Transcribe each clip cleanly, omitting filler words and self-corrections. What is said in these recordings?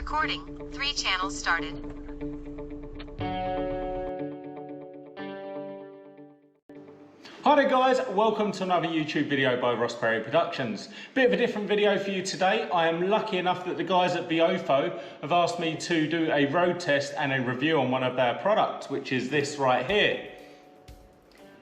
Recording. 3 channels started. Hi there guys, welcome to another YouTube video by Ross Perry Productions. Bit of a different video for you today. I am lucky enough that the guys at VIOFO have asked me to do a road test and a review on one of their products, which is this right here.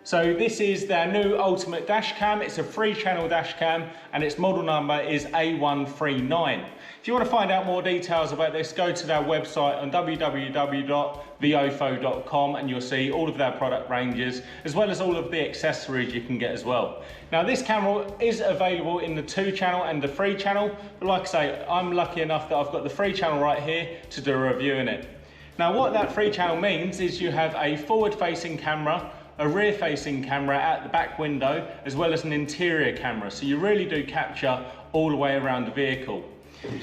So this is their new ultimate dash cam. It's a 3-channel dash cam and its model number is A139. If you want to find out more details about this, go to their website on www.viofo.com and you'll see all of their product ranges as well as all of the accessories you can get as well. Now this camera is available in the 2-channel and the 3-channel, but like I say, I'm lucky enough that I've got the 3-channel right here to do a review in it. Now what that 3-channel means is you have a forward-facing camera, a rear-facing camera at the back window, as well as an interior camera. So you really do capture all the way around the vehicle.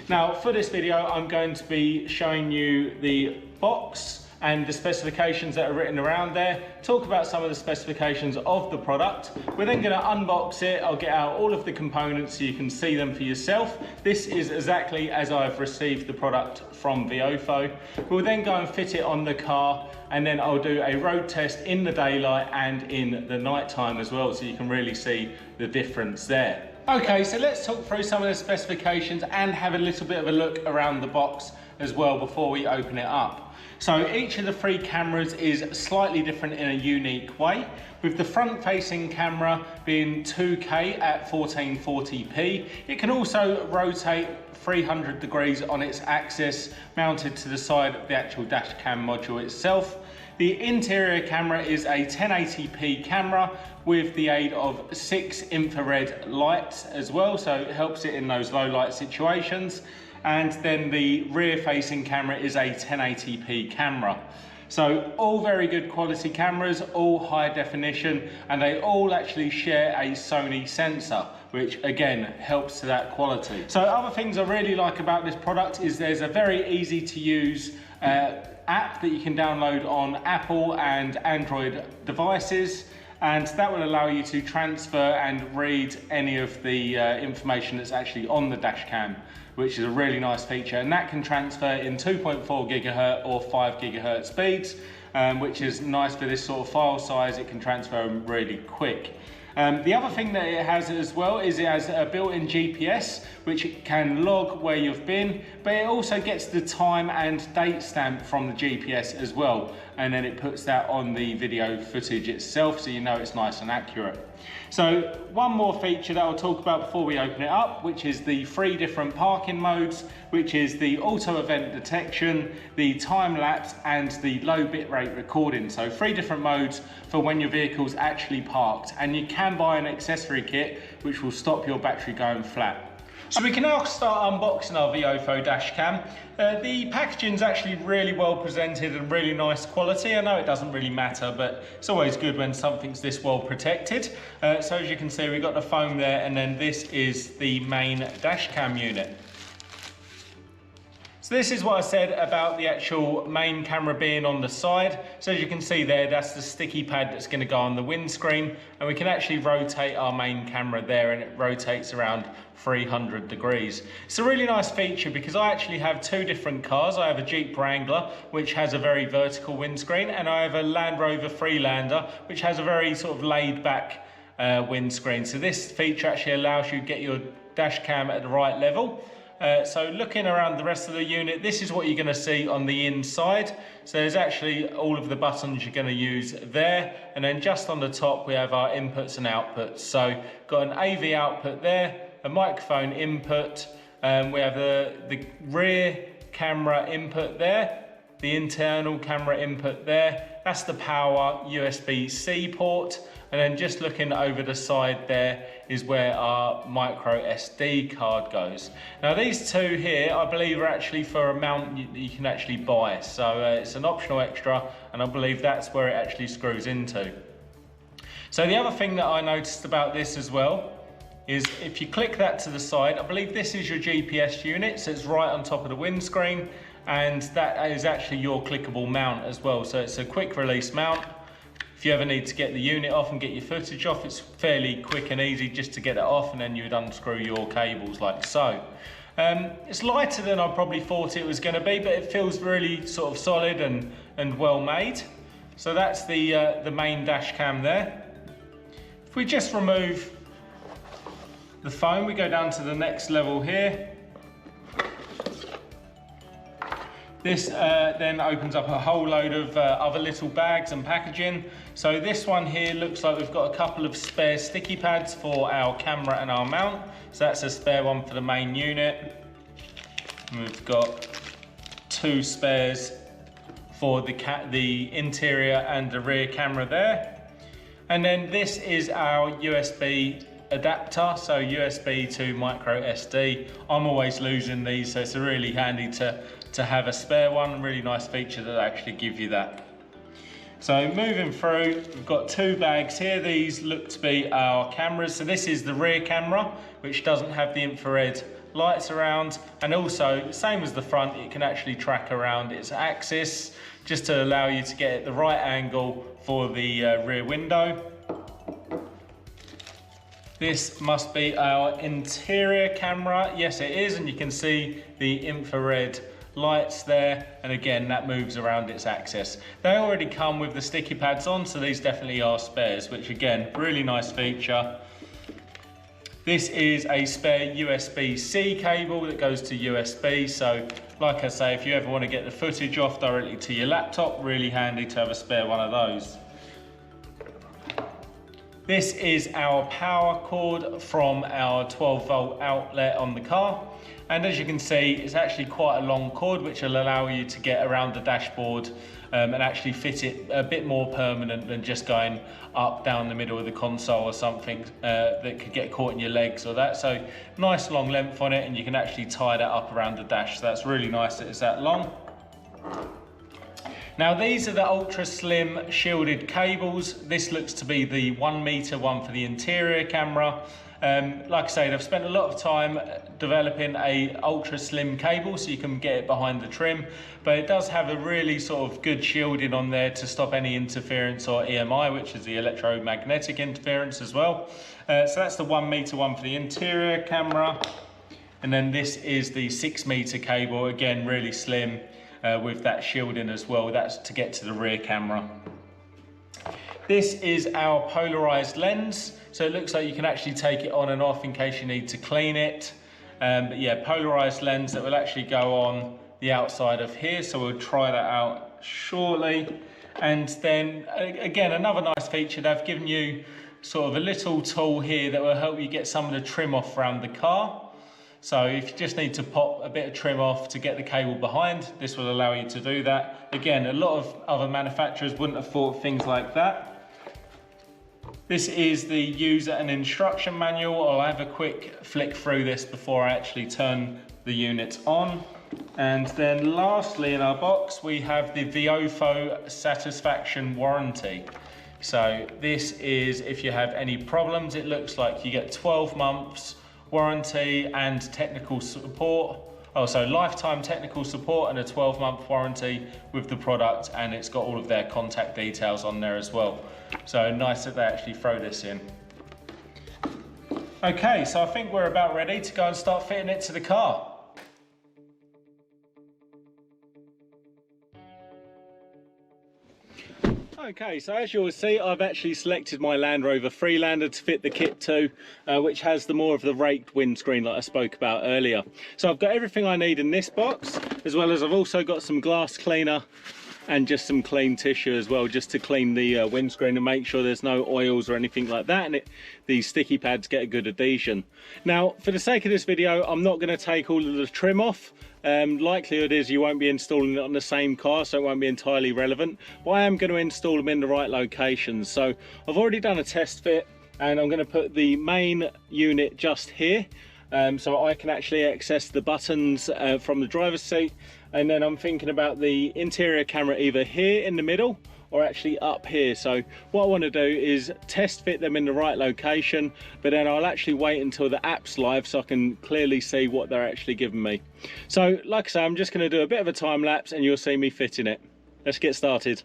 Now for this video, I'm going to be showing you the box and the specifications that are written around there, talk about some of the specifications of the product. We're then going to unbox it. I'll get out all of the components so you can see them for yourself. This is exactly as I've received the product from VIOFO. We'll then go and fit it on the car, and then I'll do a road test in the daylight and in the night time as well, so you can really see the difference there. Okay, so let's talk through some of the specifications and have a little bit of a look around the box as well before we open it up. So each of the 3 cameras is slightly different in a unique way, with the front-facing camera being 2K at 1440p. It can also rotate 300 degrees on its axis, mounted to the side of the actual dash cam module itself. The interior camera is a 1080p camera with the aid of 6 infrared lights as well, so it helps it in those low light situations. And then the rear facing camera is a 1080p camera. So all very good quality cameras, all high definition, and they all actually share a Sony sensor, which again helps to that quality. So other things I really like about this product is there's a very easy to use app that you can download on Apple and Android devices, and that will allow you to transfer and read any of the information that's actually on the dash cam, which is a really nice feature, and that can transfer in 2.4 gigahertz or 5 gigahertz speeds, which is nice for this sort of file size. It can transfer really quick. The other thing that it has as well is it has a built-in GPS, which can log where you've been, but it also gets the time and date stamp from the GPS as well, and then it puts that on the video footage itself, so you know it's nice and accurate. So one more feature that I'll talk about before we open it up, which is the 3 different parking modes, which is the auto event detection, the time lapse, and the low bitrate recording. So 3 different modes for when your vehicle's actually parked, and you can buy an accessory kit which will stop your battery going flat. So we can now start unboxing our VIOFO dash cam. The packaging's actually really well presented and really nice quality. I know it doesn't really matter, but it's always good when something's this well protected. So as you can see, we've got the foam there, and then this is the main dash cam unit. So this is what I said about the actual main camera being on the side. So as you can see there, that's the sticky pad that's going to go on the windscreen, and we can actually rotate our main camera there, and it rotates around 300 degrees. It's a really nice feature because I actually have 2 different cars. I have a Jeep Wrangler, which has a very vertical windscreen, and I have a Land Rover Freelander, which has a very sort of laid back windscreen. So this feature actually allows you to get your dash cam at the right level. So looking around the rest of the unit, this is what you're going to see on the inside. So there's actually all of the buttons you're going to use there, and then just on the top we have our inputs and outputs. So got an AV output there, a microphone input, we have the rear camera input there, the internal camera input there, that's the power USB-C port, and then just looking over the side there is where our micro SD card goes. Now these 2 here, I believe, are actually for a mount you can actually buy, so it's an optional extra, and I believe that's where it actually screws into. So the other thing that I noticed about this as well is if you click that to the side, I believe this is your GPS unit, so it's right on top of the windscreen, and that is actually your clickable mount as well. So it's a quick release mount. If you ever need to get the unit off and get your footage off, it's fairly quick and easy just to get it off, and then you would unscrew your cables like so. It's lighter than I probably thought it was going to be, but it feels really sort of solid and well made. So that's the main dash cam there. If we just remove the phone, we go down to the next level here. This then opens up a whole load of other little bags and packaging. So this one here looks like we've got a couple of spare sticky pads for our camera and our mount. So that's a spare one for the main unit. And we've got 2 spares for the interior and the rear camera there. And then this is our USB adapter, so USB to micro SD. I'm always losing these, so it's really handy to have a spare one. Really nice feature that actually give you that. So moving through, we've got 2 bags here. These look to be our cameras. So this is the rear camera, which doesn't have the infrared lights around, and also same as the front, it can actually track around its axis just to allow you to get it the right angle for the rear window. This must be our interior camera. Yes, it is, and you can see the infrared lights there, and again that moves around its axis. They already come with the sticky pads on, so these definitely are spares, which again, really nice feature. This is a spare USB-C cable that goes to USB, so like I say, if you ever want to get the footage off directly to your laptop, really handy to have a spare one of those. This is our power cord from our 12-volt outlet on the car. And as you can see, it's actually quite a long cord, which will allow you to get around the dashboard and actually fit it a bit more permanent than just going up, down the middle of the console or something that could get caught in your legs or that. So nice long length on it, and you can actually tie that up around the dash. So that's really nice that it's that long. Now these are the ultra slim shielded cables. This looks to be the 1 meter one for the interior camera. Like I say, I've spent a lot of time developing a ultra slim cable so you can get it behind the trim, but it does have a really sort of good shielding on there to stop any interference or EMI, which is the electromagnetic interference as well. So that's the 1 meter one for the interior camera. And then this is the 6 meter cable, again, really slim with that shielding as well. That's to get to the rear camera. This is our polarized lens. So it looks like you can actually take it on and off in case you need to clean it. But yeah, polarized lens that will actually go on the outside of here. So we'll try that out shortly. And then again, another nice feature, they've given you sort of a little tool here that will help you get some of the trim off around the car. So if you just need to pop a bit of trim off to get the cable behind, this will allow you to do that. Again, a lot of other manufacturers wouldn't have thought things like that. This is the user and instruction manual. I'll have a quick flick through this before I actually turn the unit on. And then lastly in our box, we have the VIOFO satisfaction warranty. So this is if you have any problems, it looks like you get 12 months warranty and technical support. Oh, so lifetime technical support and a 12-month warranty with the product, and it's got all of their contact details on there as well. So nice that they actually throw this in. Okay, so I think we're about ready to go and start fitting it to the car. Okay, so as you'll see, I've actually selected my Land Rover Freelander to fit the kit to, which has the more of the raked windscreen like I spoke about earlier. So I've got everything I need in this box, as well as I've also got some glass cleaner and just some clean tissue as well, just to clean the windscreen and make sure there's no oils or anything like that, and these sticky pads get a good adhesion. Now, for the sake of this video, I'm not going to take all of the trim off. Likelihood is you won't be installing it on the same car, so it won't be entirely relevant, but I am going to install them in the right locations. So I've already done a test fit, and I'm going to put the main unit just here, so I can actually access the buttons from the driver's seat. And then I'm thinking about the interior camera either here in the middle or actually up here. So what I want to do is test fit them in the right location, but then I'll actually wait until the app's live so I can clearly see what they're actually giving me. So like I say, I'm just going to do a bit of a time lapse and you'll see me fitting it. Let's get started.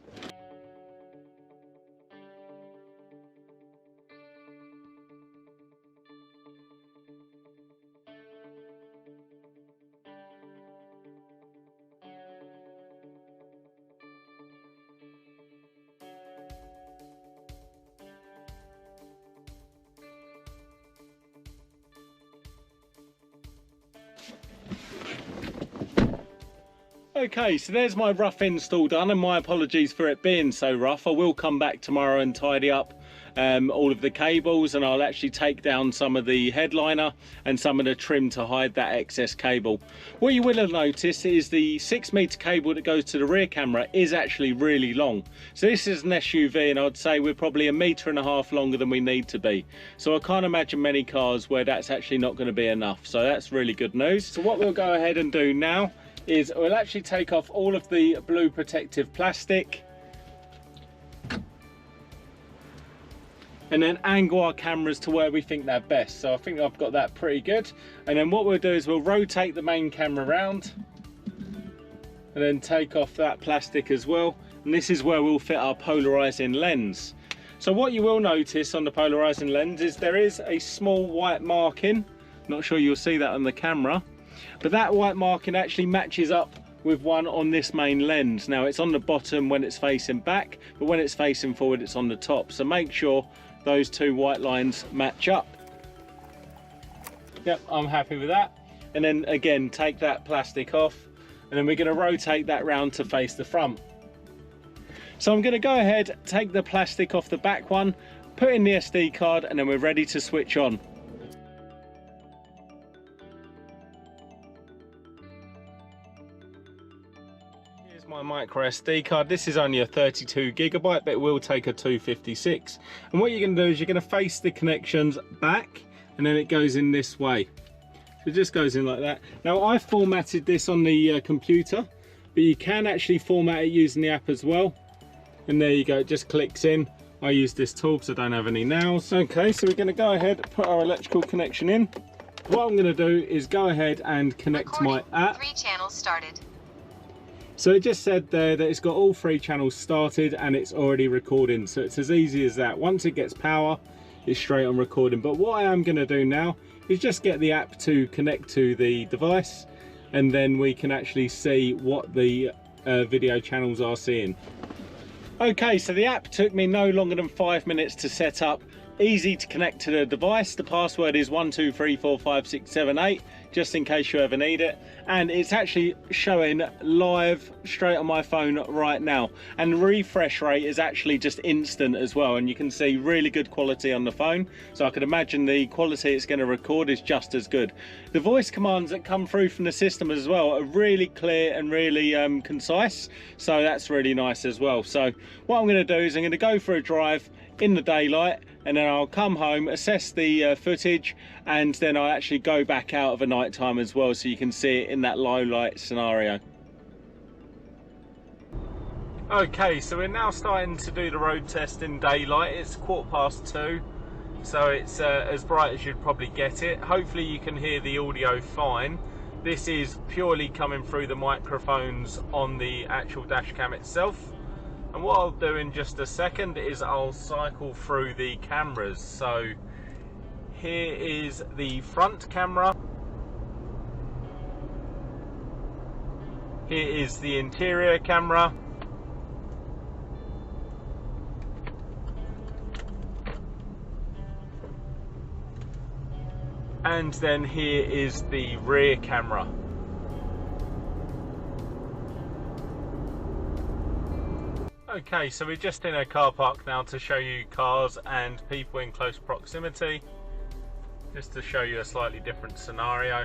Okay, so there's my rough install done, and my apologies for it being so rough. I will come back tomorrow and tidy up all of the cables, and I'll actually take down some of the headliner and some of the trim to hide that excess cable. What you will have noticed is the 6-meter cable that goes to the rear camera is actually really long. So this is an SUV, and I'd say we're probably 1.5 meters longer than we need to be. So I can't imagine many cars where that's actually not going to be enough. So that's really good news. So what we'll go ahead and do now is we'll actually take off all of the blue protective plastic and then angle our cameras to where we think they're best. So I think I've got that pretty good. And then what we'll do is we'll rotate the main camera around and then take off that plastic as well. And this is where we'll fit our polarizing lens. So what you will notice on the polarizing lens is there is a small white marking. Not sure you'll see that on the camera, but that white marking actually matches up with one on this main lens. Now it's on the bottom when it's facing back, but when it's facing forward it's on the top. So make sure those two white lines match up. Yep, I'm happy with that. And then again, take that plastic off, and then we're going to rotate that round to face the front. So I'm going to go ahead, take the plastic off the back one, put in the SD card, and then we're ready to switch on. My micro SD card. This is only a 32 gigabyte, but it will take a 256. And what you're going to do is you're going to face the connections back, and then it goes in this way. So it just goes in like that. Now I formatted this on the computer, but you can actually format it using the app as well. And there you go, it just clicks in. I use this tool because I don't have any nails. Okay, so we're going to go ahead and put our electrical connection in. What I'm going to do is go ahead and connect my app. 3 channels started. So it just said there that it's got all 3 channels started and it's already recording. So it's as easy as that. Once it gets power, it's straight on recording. But what I am going to do now is just get the app to connect to the device, and then we can actually see what the video channels are seeing. Okay, so the app took me no longer than 5 minutes to set up. Easy to connect to the device. The password is 12345678, just in case you ever need it. And it's actually showing live straight on my phone right now. And the refresh rate is actually just instant as well. And you can see really good quality on the phone. So I could imagine the quality it's going to record is just as good. The voice commands that come through from the system as well are really clear and really concise. So that's really nice as well. So what I'm going to do is I'm going to go for a drive in the daylight, and then I'll come home, assess the footage, and then I'll actually go back out of a night time as well, so you can see it in that low light scenario. Okay, so we're now starting to do the road test in daylight. It's 2:15, so it's as bright as you'd probably get it. Hopefully you can hear the audio fine. This is purely coming through the microphones on the actual dash cam itself. And what I'll do in just a second is I'll cycle through the cameras. So here is the front camera. Here is the interior camera. And then here is the rear camera. Okay, so we're just in a car park now to show you cars and people in close proximity, just to show you a slightly different scenario.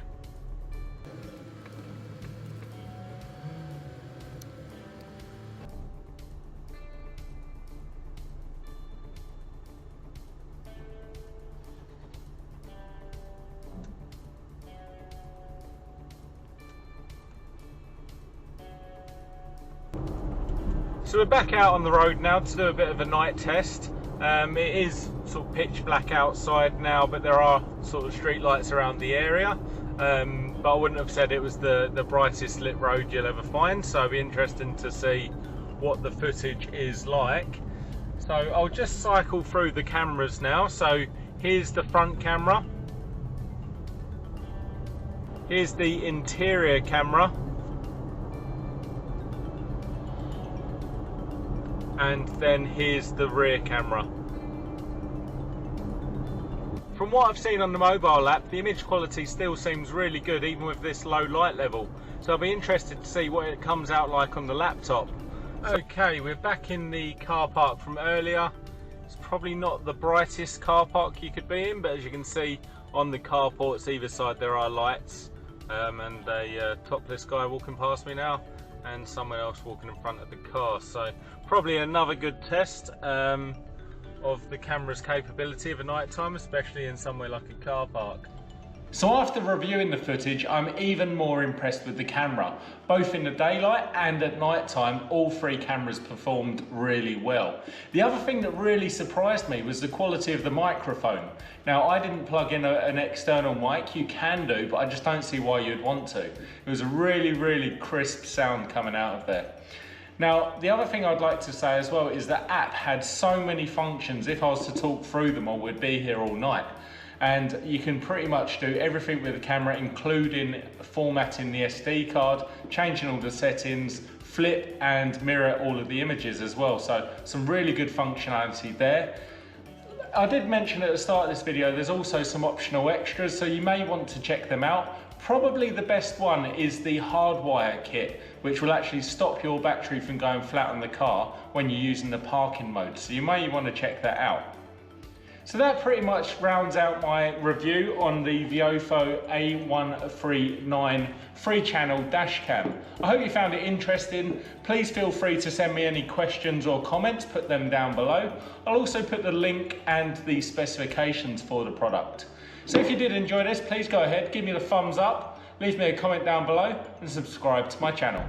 So we're back out on the road now to do a bit of a night test. It is sort of pitch black outside now, but there are sort of street lights around the area. But I wouldn't have said it was the brightest lit road you'll ever find, so it'll be interesting to see what the footage is like. So I'll just cycle through the cameras now. So here's the front camera. Here's the interior camera. And then here's the rear camera. For from what I've seen on the mobile app, the image quality still seems really good even with this low light level. So I'll be interested to see what it comes out like on the laptop. Okay, we're back in the car park from earlier. It's probably not the brightest car park you could be in, but as you can see on the carports either side there are lights, and a topless guy walking past me now, and someone else walking in front of the car. So probably another good test of the camera's capability of a night time, especially in somewhere like a car park. So after reviewing the footage, I'm even more impressed with the camera. Both in the daylight and at night time, all three cameras performed really well. The other thing that really surprised me was the quality of the microphone. Now, I didn't plug in an external mic. You can do, but I just don't see why you'd want to. It was a really crisp sound coming out of there. Now, the other thing I'd like to say as well is the app had so many functions. If I was to talk through them, I would be here all night. And you can pretty much do everything with the camera, including formatting the SD card, changing all the settings, flip and mirror all of the images as well. So some really good functionality there. I did mention at the start of this video, there's also some optional extras, so you may want to check them out. Probably the best one is the hardwire kit, which will actually stop your battery from going flat on the car when you're using the parking mode. So you may want to check that out. So that pretty much rounds out my review on the VIOFO A139 3-channel Dashcam. I hope you found it interesting. Please feel free to send me any questions or comments, put them down below. I'll also put the link and the specifications for the product. So if you did enjoy this, please go ahead, give me the thumbs up, leave me a comment down below and subscribe to my channel.